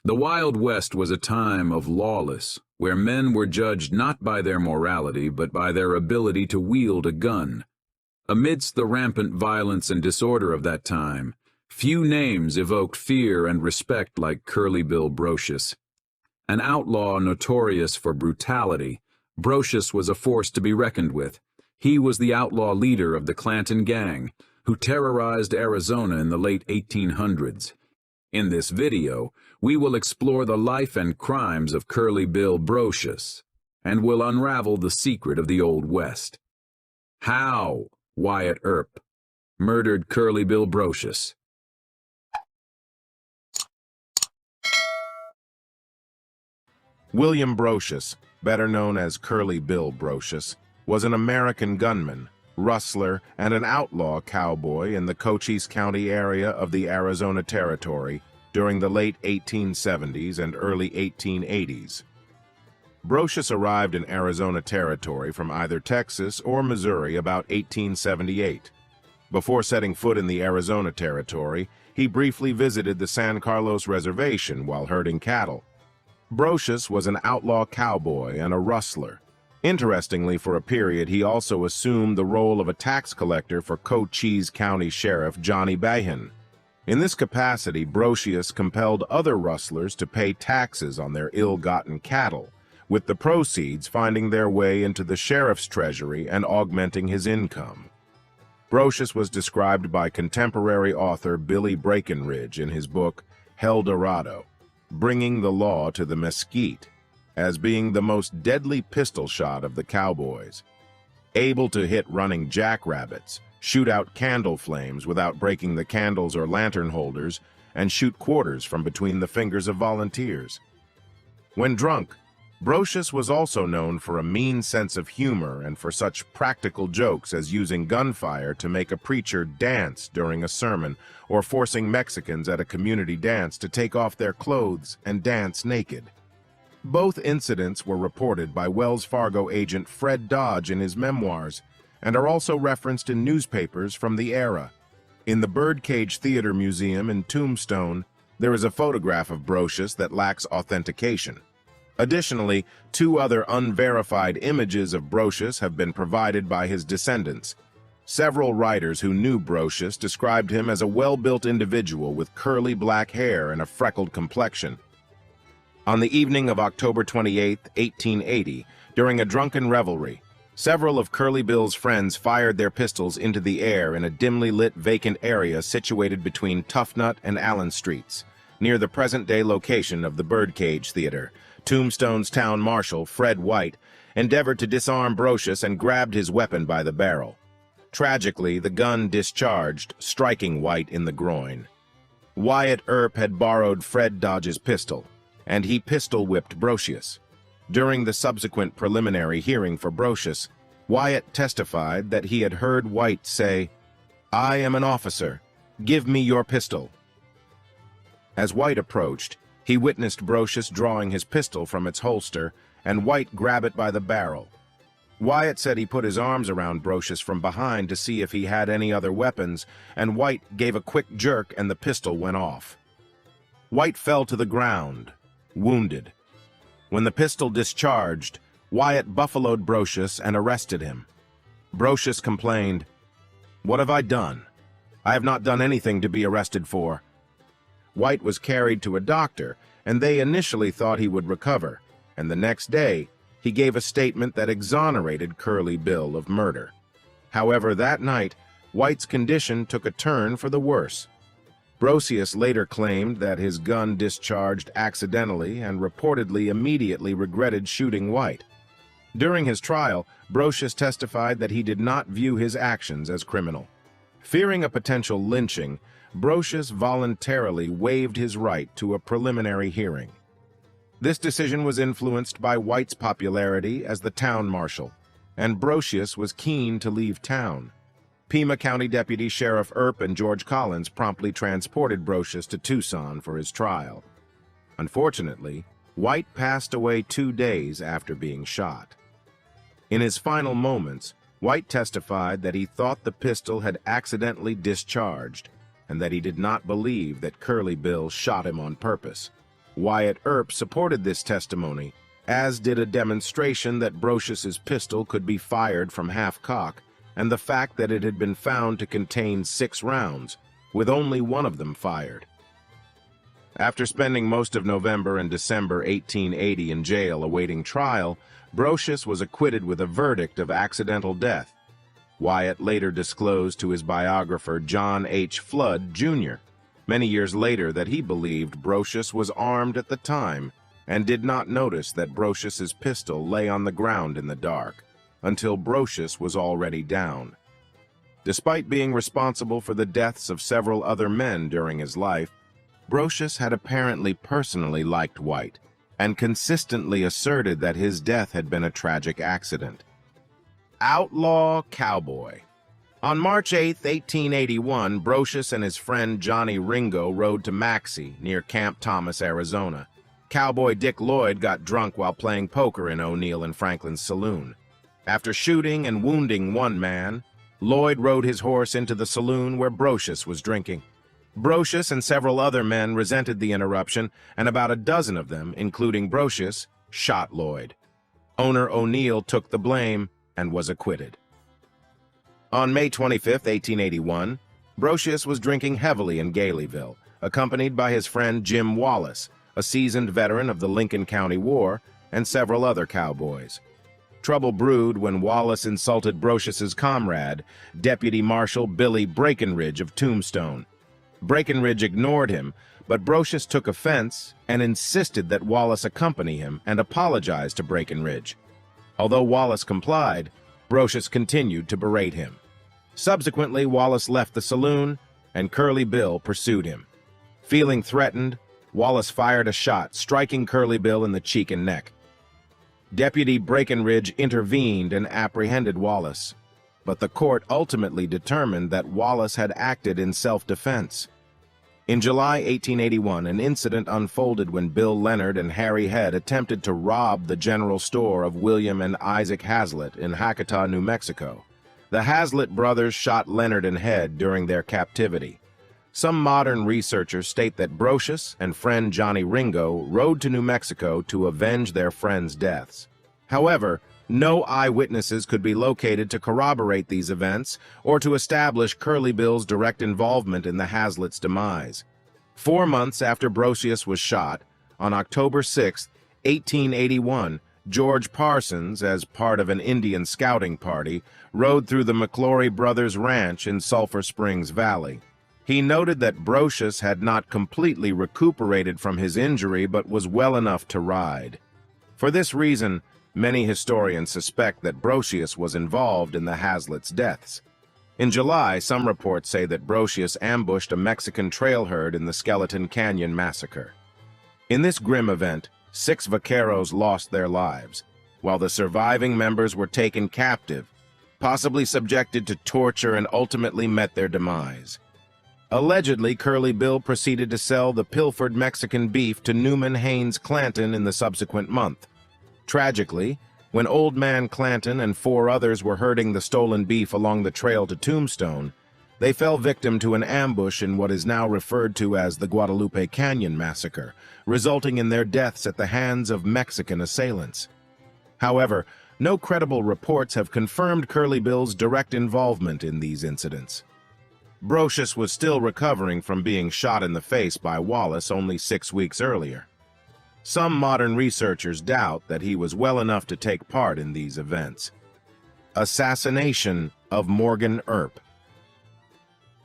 The Wild West was a time of lawless, where men were judged not by their morality but by their ability to wield a gun. Amidst the rampant violence and disorder of that time, few names evoked fear and respect like Curly Bill Brocius. An outlaw notorious for brutality, Brocius was a force to be reckoned with. He was the outlaw leader of the Clanton Gang, who terrorized Arizona in the late 1800s. In this video, we will explore the life and crimes of Curly Bill Brocius, and will unravel the secret of the Old West. How Wyatt Earp murdered Curly Bill Brocius. William Brocius, better known as Curly Bill Brocius, was an American gunman, rustler, and an outlaw cowboy in the Cochise County area of the Arizona Territory during the late 1870s and early 1880s. Brocius arrived in Arizona Territory from either Texas or Missouri about 1878. Before setting foot in the Arizona Territory, he briefly visited the San Carlos Reservation while herding cattle. Brocius was an outlaw cowboy and a rustler. Interestingly, for a period, he also assumed the role of a tax collector for Cochise County Sheriff Johnny Bahan. In this capacity, Brocius compelled other rustlers to pay taxes on their ill-gotten cattle, with the proceeds finding their way into the sheriff's treasury and augmenting his income. Brocius was described by contemporary author Billy Breckinridge in his book El Dorado, Bringing the Law to the Mesquite, as being the most deadly pistol shot of the cowboys. Able to hit running jackrabbits, shoot out candle flames without breaking the candles or lantern holders, and shoot quarters from between the fingers of volunteers. When drunk, Brocius was also known for a mean sense of humor and for such practical jokes as using gunfire to make a preacher dance during a sermon, or forcing Mexicans at a community dance to take off their clothes and dance naked. Both incidents were reported by Wells Fargo agent Fred Dodge in his memoirs, and are also referenced in newspapers from the era. In the Birdcage Theater Museum in Tombstone, there is a photograph of Brocius that lacks authentication. Additionally, 2 other unverified images of Brocius have been provided by his descendants. Several writers who knew Brocius described him as a well-built individual with curly black hair and a freckled complexion. On the evening of October 28, 1880, during a drunken revelry, several of Curly Bill's friends fired their pistols into the air in a dimly lit vacant area situated between Toughnut and Allen Streets, near the present-day location of the Birdcage Theater. Tombstone's town marshal, Fred White, endeavored to disarm Brocius and grabbed his weapon by the barrel. Tragically, the gun discharged, striking White in the groin. Wyatt Earp had borrowed Fred Dodge's pistol, and he pistol-whipped Brocius. During the subsequent preliminary hearing for Brocius, Wyatt testified that he had heard White say, "I am an officer. Give me your pistol." As White approached, he witnessed Brocius drawing his pistol from its holster and White grab it by the barrel. Wyatt said he put his arms around Brocius from behind to see if he had any other weapons, and White gave a quick jerk and the pistol went off. White fell to the ground, wounded. When the pistol discharged, Wyatt buffaloed Brocius and arrested him. Brocius complained, "What have I done? I have not done anything to be arrested for." White was carried to a doctor, and they initially thought he would recover, and the next day, he gave a statement that exonerated Curly Bill of murder. However, that night, White's condition took a turn for the worse. Brocius later claimed that his gun discharged accidentally and reportedly immediately regretted shooting White. During his trial, Brocius testified that he did not view his actions as criminal. Fearing a potential lynching, Brocius voluntarily waived his right to a preliminary hearing. This decision was influenced by White's popularity as the town marshal, and Brocius was keen to leave town. Pima County Deputy Sheriff Earp and George Collins promptly transported Brocius to Tucson for his trial. Unfortunately, White passed away 2 days after being shot. In his final moments, White testified that he thought the pistol had accidentally discharged and that he did not believe that Curly Bill shot him on purpose. Wyatt Earp supported this testimony, as did a demonstration that Brocius's pistol could be fired from half-cock, and the fact that it had been found to contain 6 rounds, with only one of them fired. After spending most of November and December 1880 in jail awaiting trial, Brocius was acquitted with a verdict of accidental death. Wyatt later disclosed to his biographer John H. Flood, Jr., many years later, that he believed Brocius was armed at the time and did not notice that Brocius's pistol lay on the ground in the dark, until Brocius was already down. Despite being responsible for the deaths of several other men during his life, Brocius had apparently personally liked Wyatt, and consistently asserted that his death had been a tragic accident. Outlaw Cowboy. On March 8, 1881, Brocius and his friend Johnny Ringo rode to Maxey, near Camp Thomas, Arizona. Cowboy Dick Lloyd got drunk while playing poker in O'Neill and Franklin's saloon. After shooting and wounding one man, Lloyd rode his horse into the saloon where Brocius was drinking. Brocius and several other men resented the interruption, and about a dozen of them, including Brocius, shot Lloyd. Owner O'Neill took the blame and was acquitted. On May 25, 1881, Brocius was drinking heavily in Galeyville, accompanied by his friend Jim Wallace, a seasoned veteran of the Lincoln County War, and several other cowboys. Trouble brewed when Wallace insulted Brocius's comrade, Deputy Marshal Billy Breckinridge of Tombstone. Breckinridge ignored him, but Brocius took offense and insisted that Wallace accompany him and apologize to Breckinridge. Although Wallace complied, Brocius continued to berate him. Subsequently, Wallace left the saloon, and Curly Bill pursued him. Feeling threatened, Wallace fired a shot, striking Curly Bill in the cheek and neck. Deputy Breckinridge intervened and apprehended Wallace, but the court ultimately determined that Wallace had acted in self-defense. In July 1881, an incident unfolded when Bill Leonard and Harry Head attempted to rob the general store of William and Isaac Hazlitt in Hacatah, New Mexico. The Hazlitt brothers shot Leonard and Head during their captivity. Some modern researchers state that Brocius and friend Johnny Ringo rode to New Mexico to avenge their friends' deaths. However, no eyewitnesses could be located to corroborate these events or to establish Curly Bill's direct involvement in the Hazlitt's demise. 4 months after Brocius was shot, on October 6, 1881, George Parsons, as part of an Indian scouting party, rode through the McClory Brothers Ranch in Sulphur Springs Valley. He noted that Brocius had not completely recuperated from his injury but was well enough to ride. For this reason, many historians suspect that Brocius was involved in the Hazlitt's deaths. In July, some reports say that Brocius ambushed a Mexican trail herd in the Skeleton Canyon massacre. In this grim event, 6 vaqueros lost their lives, while the surviving members were taken captive, possibly subjected to torture, and ultimately met their demise. Allegedly, Curly Bill proceeded to sell the pilfered Mexican beef to Newman Haynes Clanton in the subsequent month. Tragically, when Old Man Clanton and 4 others were herding the stolen beef along the trail to Tombstone, they fell victim to an ambush in what is now referred to as the Guadalupe Canyon Massacre, resulting in their deaths at the hands of Mexican assailants. However, no credible reports have confirmed Curly Bill's direct involvement in these incidents. Brocius was still recovering from being shot in the face by Wallace only 6 weeks earlier. Some modern researchers doubt that he was well enough to take part in these events. Assassination of Morgan Earp.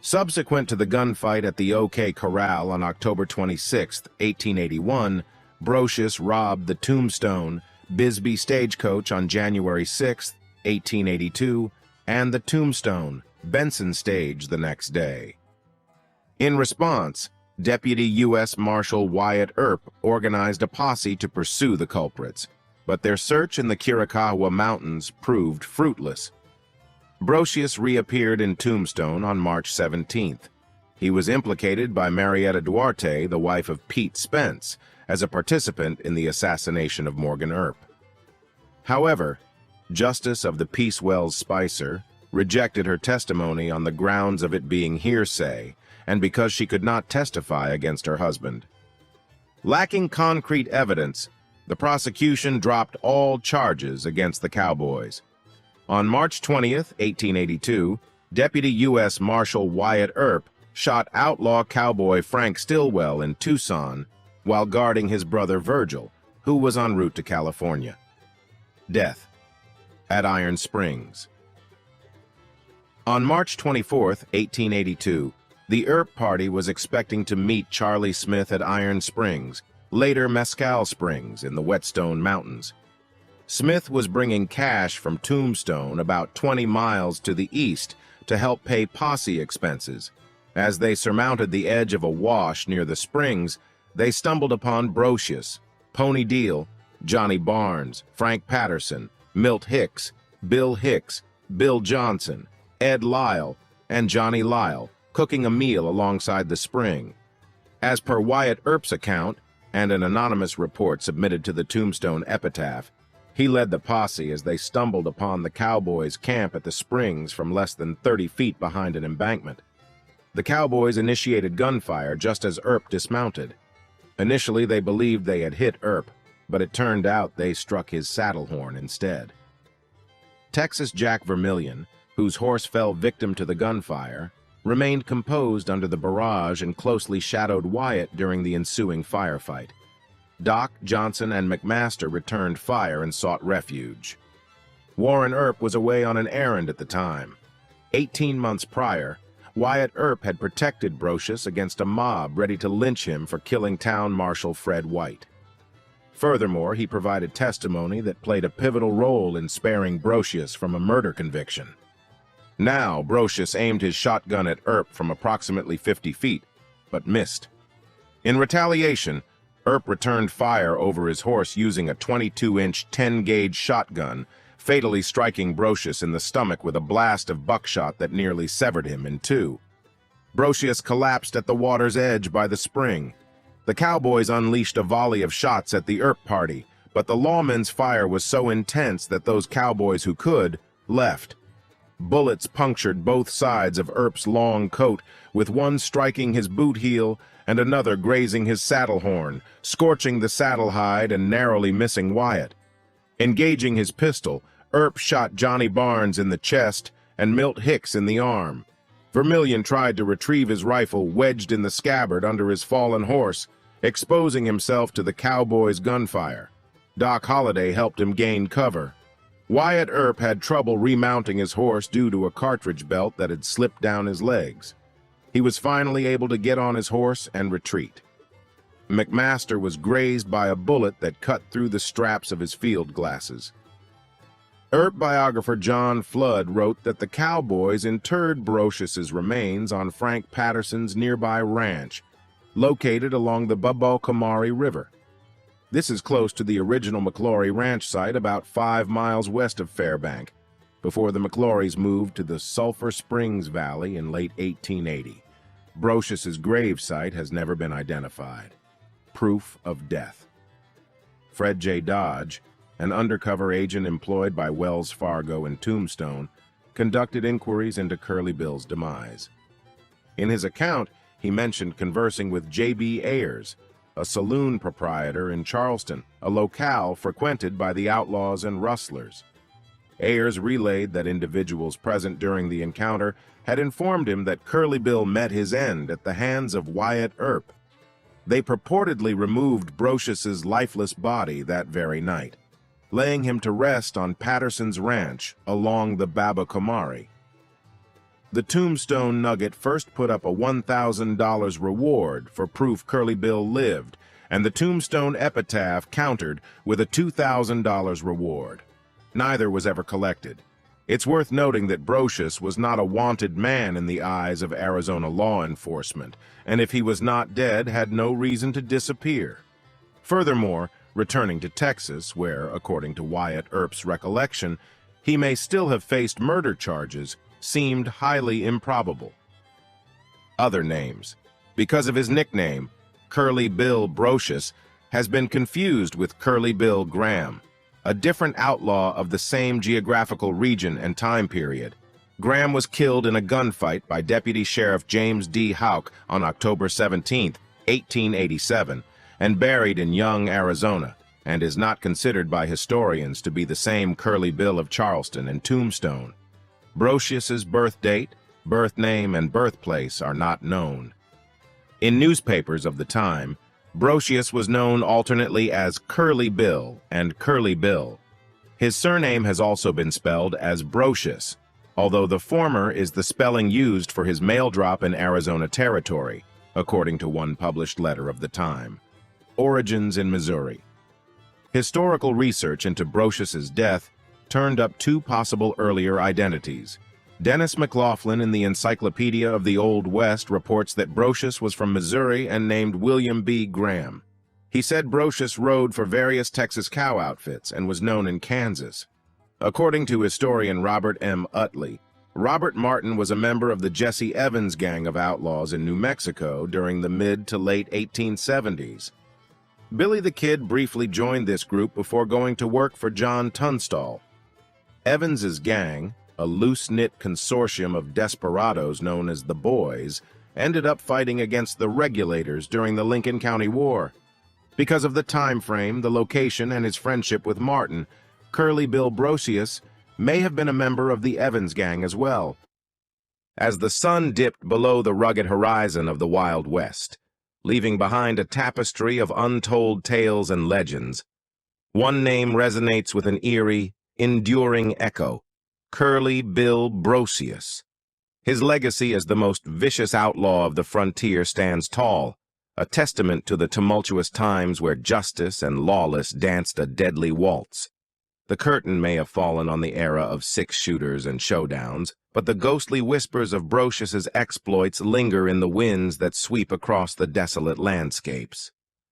Subsequent to the gunfight at the OK Corral on October 26, 1881, Brocius robbed the Tombstone, Bisbee stagecoach on January 6, 1882, and the Tombstone, Benson stage the next day. In response, Deputy U.S. Marshal Wyatt Earp organized a posse to pursue the culprits, but their search in the Chiricahua Mountains proved fruitless. Brocius reappeared in Tombstone on March 17th. He was implicated by Marietta Duarte, the wife of Pete Spence, as a participant in the assassination of Morgan Earp. However, Justice of the Peace Wells Spicer rejected her testimony on the grounds of it being hearsay and because she could not testify against her husband. Lacking concrete evidence, the prosecution dropped all charges against the Cowboys. On March 20th, 1882, Deputy U.S. Marshal Wyatt Earp shot outlaw cowboy Frank Stillwell in Tucson while guarding his brother Virgil, who was en route to California. Death at Iron Springs. On March 24, 1882, the Earp party was expecting to meet Charlie Smith at Iron Springs, later Mescal Springs in the Whetstone Mountains. Smith was bringing cash from Tombstone about 20 miles to the east to help pay posse expenses. As they surmounted the edge of a wash near the springs, they stumbled upon Brocius, Pony Deal, Johnny Barnes, Frank Patterson, Milt Hicks, Bill Johnson, Ed Lyle, and Johnny Lyle cooking a meal alongside the spring. As per Wyatt Earp's account and an anonymous report submitted to the Tombstone Epitaph, he led the posse as they stumbled upon the Cowboys' camp at the springs from less than 30 feet behind an embankment. The Cowboys initiated gunfire just as Earp dismounted. Initially, they believed they had hit Earp, but it turned out they struck his saddle horn instead. Texas Jack Vermillion, whose horse fell victim to the gunfire, remained composed under the barrage and closely shadowed Wyatt during the ensuing firefight. Doc, Johnson, and McMaster returned fire and sought refuge. Warren Earp was away on an errand at the time. 18 months prior, Wyatt Earp had protected Brocius against a mob ready to lynch him for killing Town Marshal Fred White. Furthermore, he provided testimony that played a pivotal role in sparing Brocius from a murder conviction. Now, Brocius aimed his shotgun at Earp from approximately 50 feet, but missed. In retaliation, Earp returned fire over his horse using a 22-inch 10-gauge shotgun, fatally striking Brocius in the stomach with a blast of buckshot that nearly severed him in two. Brocius collapsed at the water's edge by the spring. The Cowboys unleashed a volley of shots at the Earp party, but the lawmen's fire was so intense that those Cowboys who could left. Bullets punctured both sides of Earp's long coat, with one striking his boot heel and another grazing his saddle horn, scorching the saddle hide and narrowly missing Wyatt. Engaging his pistol, Earp shot Johnny Barnes in the chest and Milt Hicks in the arm. Vermillion tried to retrieve his rifle wedged in the scabbard under his fallen horse, exposing himself to the Cowboys' gunfire. Doc Holliday helped him gain cover. Wyatt Earp had trouble remounting his horse due to a cartridge belt that had slipped down his legs. He was finally able to get on his horse and retreat. McMaster was grazed by a bullet that cut through the straps of his field glasses. Earp biographer John Flood wrote that the Cowboys interred Brocius's remains on Frank Patterson's nearby ranch, located along the Bubba-Comari River. This is close to the original McClory Ranch site about 5 miles west of Fairbank, before the McClorys moved to the Sulphur Springs Valley in late 1880. Brocius's grave site has never been identified. Proof of death. Fred J. Dodge, an undercover agent employed by Wells Fargo and Tombstone, conducted inquiries into Curly Bill's demise. In his account, he mentioned conversing with J.B. Ayers, a saloon proprietor in Charleston, a locale frequented by the outlaws and rustlers. Ayers relayed that individuals present during the encounter had informed him that Curly Bill met his end at the hands of Wyatt Earp. They purportedly removed Brocius's lifeless body that very night, laying him to rest on Patterson's ranch along the Bubba-Comari. The Tombstone Nugget first put up a $1,000 reward for proof Curly Bill lived, and the Tombstone Epitaph countered with a $2,000 reward. Neither was ever collected. It's worth noting that Brocius was not a wanted man in the eyes of Arizona law enforcement, and if he was not dead, had no reason to disappear. Furthermore, returning to Texas, where, according to Wyatt Earp's recollection, he may still have faced murder charges, seemed highly improbable. Other names. Because of his nickname, Curly Bill Brocius has been confused with Curly Bill Graham, a different outlaw of the same geographical region and time period. Graham was killed in a gunfight by Deputy Sheriff James D. Houck on October 17, 1887, and buried in Young, Arizona, and is not considered by historians to be the same Curly Bill of Charleston and Tombstone. Brocius's birth date, birth name, and birthplace are not known. In newspapers of the time, Brocius was known alternately as Curly Bill and Curly Bill. His surname has also been spelled as Brocius, although the former is the spelling used for his mail drop in Arizona Territory, according to one published letter of the time. Origins in Missouri. Historical research into Brocius's death turned up two possible earlier identities. Dennis McLaughlin in the Encyclopedia of the Old West reports that Brocius was from Missouri and named William B. Graham. He said Brocius rode for various Texas cow outfits and was known in Kansas. According to historian Robert M. Utley, Robert Martin was a member of the Jesse Evans gang of outlaws in New Mexico during the mid to late 1870s. Billy the Kid briefly joined this group before going to work for John Tunstall. Evans's gang, a loose-knit consortium of desperados known as the Boys, ended up fighting against the Regulators during the Lincoln County War. Because of the time frame, the location, and his friendship with Martin, Curly Bill Brocius may have been a member of the Evans gang as well. As the sun dipped below the rugged horizon of the Wild West, leaving behind a tapestry of untold tales and legends, one name resonates with an eerie, enduring echo: Curly Bill Brocius. His legacy as the most vicious outlaw of the frontier stands tall, a testament to the tumultuous times where justice and lawless danced a deadly waltz. The curtain may have fallen on the era of six-shooters and showdowns, but the ghostly whispers of Brocius's exploits linger in the winds that sweep across the desolate landscapes.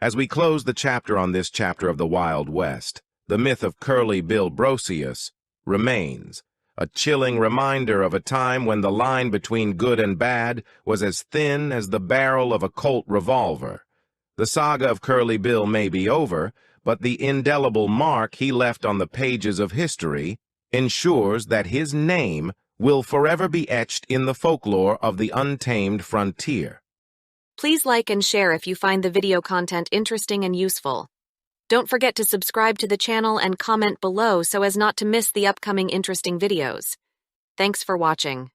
As we close the chapter on this chapter of the Wild West, the myth of Curly Bill Brocius remains, a chilling reminder of a time when the line between good and bad was as thin as the barrel of a Colt revolver. The saga of Curly Bill may be over, but the indelible mark he left on the pages of history ensures that his name will forever be etched in the folklore of the untamed frontier. Please like and share if you find the video content interesting and useful. Don't forget to subscribe to the channel and comment below so as not to miss the upcoming interesting videos. Thanks for watching.